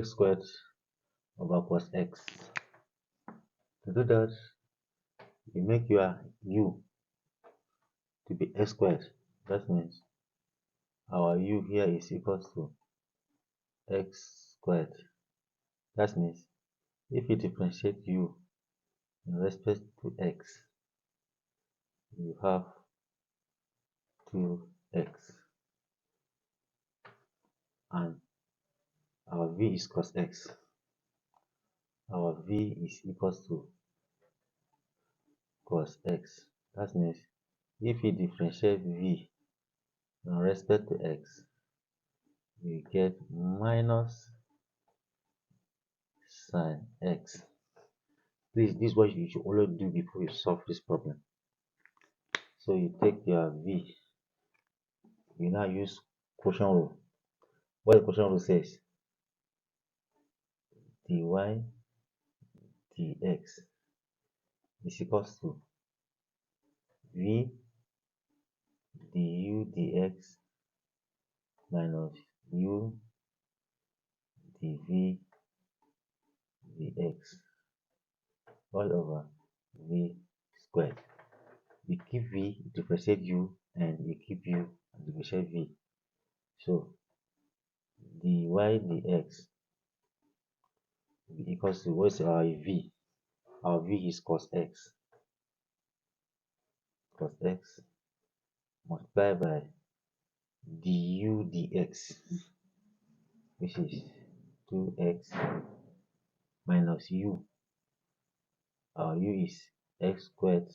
squared over cos x. To do that, you make your u to be x squared. That means our u here is equal to x squared. That means if you differentiate u in respect to x, you have 2x, and our v is cos x. Our v is equal to cos x. That means if you differentiate v in respect to x, you get minus sin x. This is what you should always do before you solve this problem. So you take your v, you now use quotient rule. What the quotient rule says, dy dx is equals to v du dx minus u dv dx all over v squared. You keep v, differentiate u, and you keep u and differentiate v. So dy dx will be equals to what's our v? Our v is cos x. Cos x multiplied by du dx, which is 2x minus u. Our u is x squared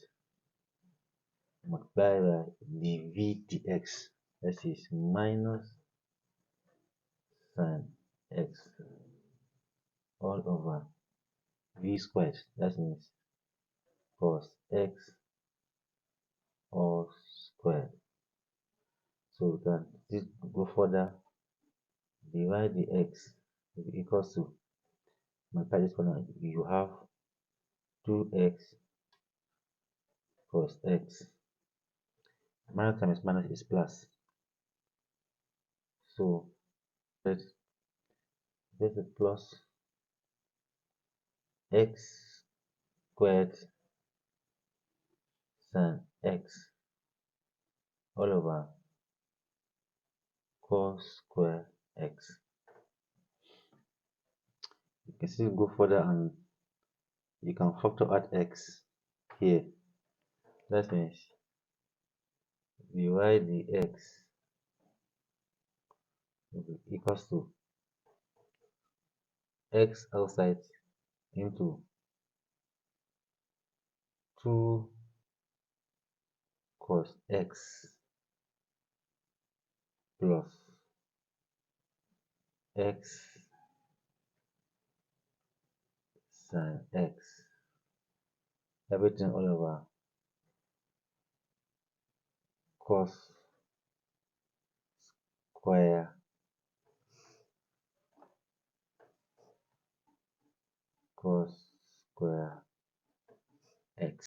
multiplied by dv dx. That is minus sin x all over v squared. That means cos x all squared. So we can just go further. Dy dx will be equals to, multiply this corner, you have 2x cos x. Minus times minus is plus. So let's get the plus x squared sin x all over cos square x. You can still go further and you can factor out x here. That means dy dx will be equals to x outside into 2 cos x plus x sin x, everything all over cos square cos square